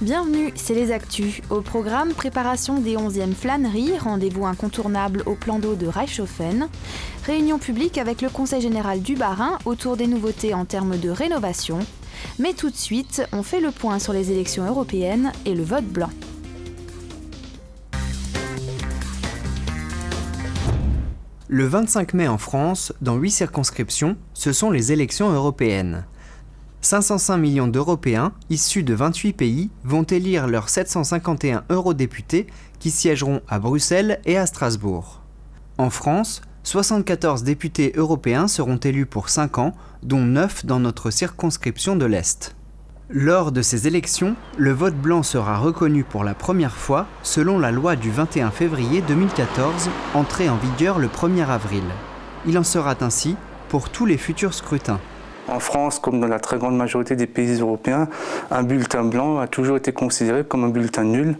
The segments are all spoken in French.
Bienvenue, c'est les Actus. Au programme, préparation des 11e flâneries, rendez-vous incontournable au plan d'eau de Reichshofen, réunion publique avec le Conseil général du Bas-Rhin autour des nouveautés en termes de rénovation. Mais tout de suite, on fait le point sur les élections européennes et le vote blanc. Le 25 mai en France, dans 8 circonscriptions, ce sont les élections européennes. 505 millions d'Européens, issus de 28 pays, vont élire leurs 751 eurodéputés qui siégeront à Bruxelles et à Strasbourg. En France, 74 députés européens seront élus pour 5 ans, dont 9 dans notre circonscription de l'Est. Lors de ces élections, le vote blanc sera reconnu pour la première fois selon la loi du 21 février 2014, entrée en vigueur le 1er avril. Il en sera ainsi pour tous les futurs scrutins. En France, comme dans la très grande majorité des pays européens, un bulletin blanc a toujours été considéré comme un bulletin nul.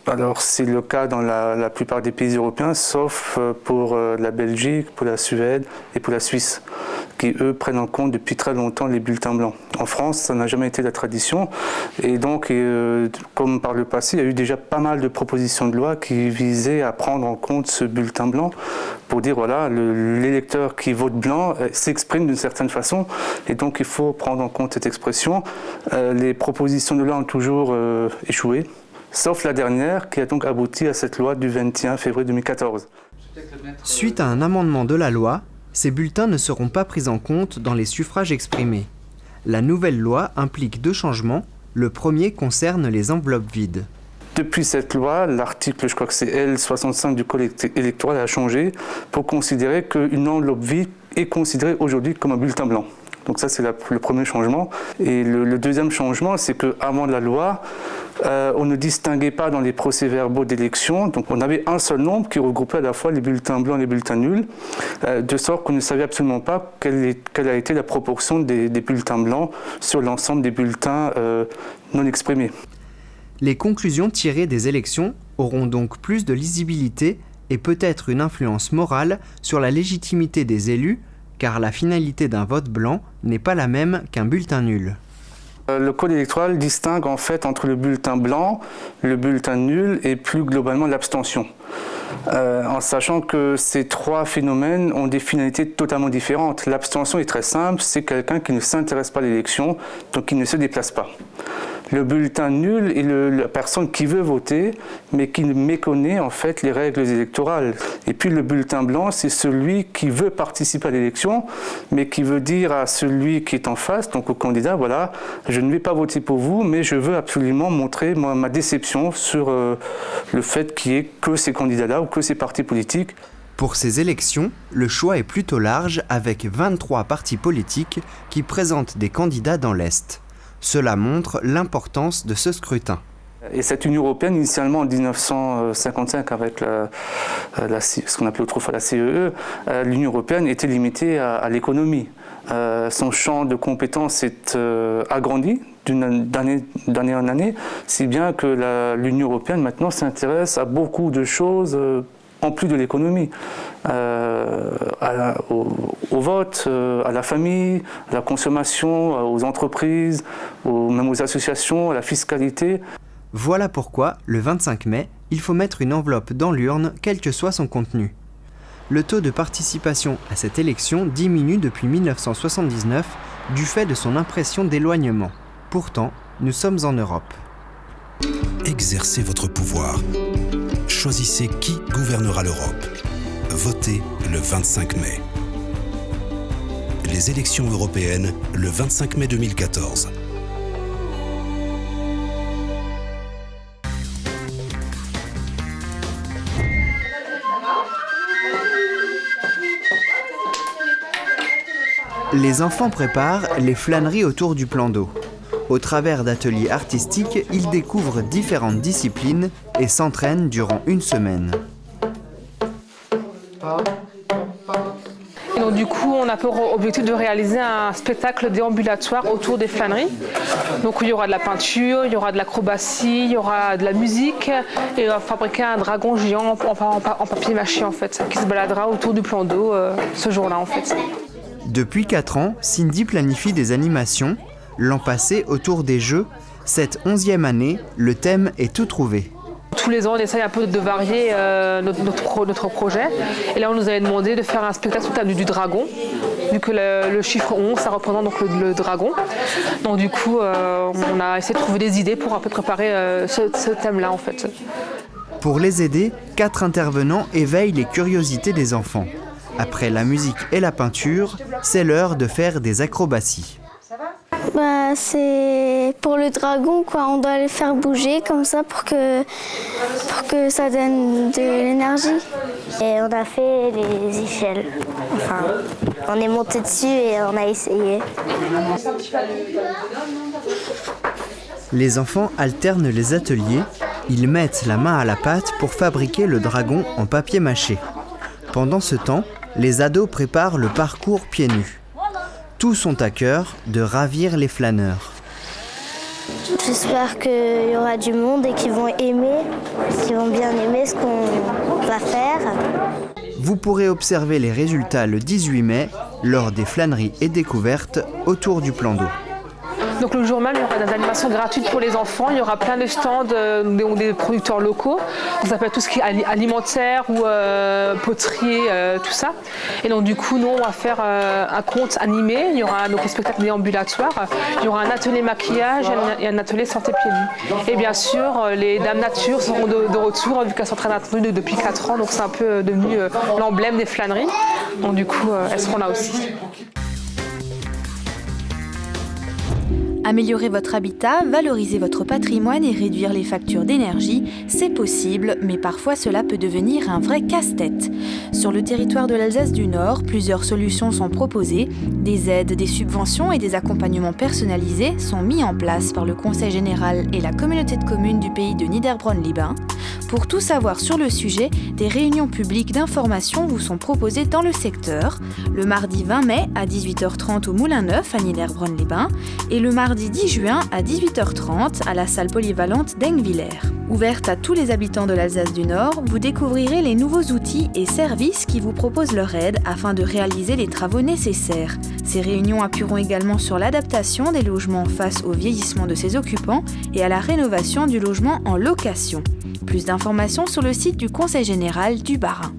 Alors c'est le cas dans la plupart des pays européens, sauf pour la Belgique, pour la Suède et pour la Suisse, qui eux prennent en compte depuis très longtemps les bulletins blancs. En France, ça n'a jamais été la tradition, et donc comme par le passé, il y a eu déjà pas mal de propositions de loi qui visaient à prendre en compte ce bulletin blanc pour dire voilà, l'électeur qui vote blanc s'exprime d'une certaine façon, et donc il faut prendre en compte cette expression. Les propositions de loi ont toujours échoué, sauf la dernière qui a donc abouti à cette loi du 21 février 2014. Suite à un amendement de la loi, ces bulletins ne seront pas pris en compte dans les suffrages exprimés. La nouvelle loi implique 2 changements. Le premier concerne les enveloppes vides. Depuis cette loi, l'article, je crois que c'est L65 du Code électoral a changé pour considérer qu'une enveloppe vide est considérée aujourd'hui comme un bulletin blanc. Donc ça, c'est le premier changement. Et le deuxième changement, c'est qu'avant la loi, on ne distinguait pas dans les procès-verbaux d'élection. Donc on avait un seul nombre qui regroupait à la fois les bulletins blancs et les bulletins nuls, de sorte qu'on ne savait absolument pas quelle a été la proportion des bulletins blancs sur l'ensemble des bulletins non exprimés. Les conclusions tirées des élections auront donc plus de lisibilité et peut-être une influence morale sur la légitimité des élus, car la finalité d'un vote blanc n'est pas la même qu'un bulletin nul. Le code électoral distingue en fait entre le bulletin blanc, le bulletin nul et plus globalement l'abstention. En sachant que ces 3 phénomènes ont des finalités totalement différentes. L'abstention est très simple, c'est quelqu'un qui ne s'intéresse pas à l'élection, donc qui ne se déplace pas. Le bulletin nul est la personne qui veut voter, mais qui méconnaît en fait les règles électorales. Et puis le bulletin blanc, c'est celui qui veut participer à l'élection, mais qui veut dire à celui qui est en face, donc au candidat, voilà, je ne vais pas voter pour vous, mais je veux absolument montrer ma déception sur le fait qu'il n'y ait que ces candidats-là ou que ces partis politiques. Pour ces élections, le choix est plutôt large avec 23 partis politiques qui présentent des candidats dans l'Est. Cela montre l'importance de ce scrutin. Et cette Union européenne, initialement en 1955, avec ce qu'on appelait autrefois la CEE, l'Union européenne était limitée à l'économie. Son champ de compétences s'est agrandi d'année en année, si bien que l'Union européenne maintenant s'intéresse à beaucoup de choses en plus de l'économie, au vote, à la famille, à la consommation, aux entreprises, même aux associations, à la fiscalité. Voilà pourquoi, le 25 mai, il faut mettre une enveloppe dans l'urne, quel que soit son contenu. Le taux de participation à cette élection diminue depuis 1979 du fait de son impression d'éloignement. Pourtant, nous sommes en Europe. Exercez votre pouvoir. Choisissez qui gouvernera l'Europe. Votez le 25 mai. Les élections européennes, le 25 mai 2014. Les enfants préparent les flâneries autour du plan d'eau. Au travers d'ateliers artistiques, ils découvrent différentes disciplines et s'entraînent durant une semaine. Et donc du coup, on a pour objectif de réaliser un spectacle déambulatoire autour des flâneries. Donc il y aura de la peinture, il y aura de l'acrobatie, il y aura de la musique et on va fabriquer un dragon géant en papier mâché en fait, qui se baladera autour du plan d'eau ce jour-là en fait. Depuis 4 ans, Cindy planifie des animations. L'an passé, autour des Jeux, Cette 11e année, le thème est tout trouvé. Tous les ans, on essaye un peu de varier notre projet. Et là, on nous avait demandé de faire un spectacle sous le thème du dragon, vu que le chiffre 11, ça représente donc le dragon. Donc du coup, on a essayé de trouver des idées pour un peu préparer ce thème-là, en fait. Pour les aider, 4 intervenants éveillent les curiosités des enfants. Après la musique et la peinture, c'est l'heure de faire des acrobaties. C'est pour le dragon, quoi. On doit le faire bouger comme ça pour que ça donne de l'énergie. Et on a fait les échelles. Enfin, on est monté dessus et on a essayé. Les enfants alternent les ateliers. Ils mettent la main à la pâte pour fabriquer le dragon en papier mâché. Pendant ce temps, les ados préparent le parcours pieds nus. Tous ont à cœur de ravir les flâneurs. J'espère qu'il y aura du monde et qu'ils vont bien aimer ce qu'on va faire. Vous pourrez observer les résultats le 18 mai lors des flâneries et découvertes autour du plan d'eau. Donc le jour même, il y aura des animations gratuites pour les enfants. Il y aura plein de stands des producteurs locaux. Donc, ça peut être tout ce qui est alimentaire ou poterie, tout ça. Et donc du coup, nous, on va faire un conte animé. Il y aura donc le spectacle déambulatoire. Il y aura un atelier maquillage et un atelier santé pieds nus. Et bien sûr, les Dames Nature seront de retour, vu qu'elles sont très attendues depuis 4 ans. Donc c'est un peu devenu l'emblème des flâneries. Donc du coup, elles seront là aussi. Améliorer votre habitat, valoriser votre patrimoine et réduire les factures d'énergie, c'est possible, mais parfois cela peut devenir un vrai casse-tête. Sur le territoire de l'Alsace du Nord, plusieurs solutions sont proposées. Des aides, des subventions et des accompagnements personnalisés sont mis en place par le Conseil général et la communauté de communes du pays de Niederbronn-les-Bains. Pour tout savoir sur le sujet, des réunions publiques d'information vous sont proposées dans le secteur, le mardi 20 mai à 18h30 au Moulin Neuf à Niederbronn-les-Bains et le mardi 10 juin à 18h30 à la salle polyvalente d'Engwiller. Ouverte à tous les habitants de l'Alsace du Nord, vous découvrirez les nouveaux outils et services qui vous proposent leur aide afin de réaliser les travaux nécessaires. Ces réunions appuieront également sur l'adaptation des logements face au vieillissement de ses occupants et à la rénovation du logement en location. Plus d'informations sur le site du Conseil général du Bas-Rhin.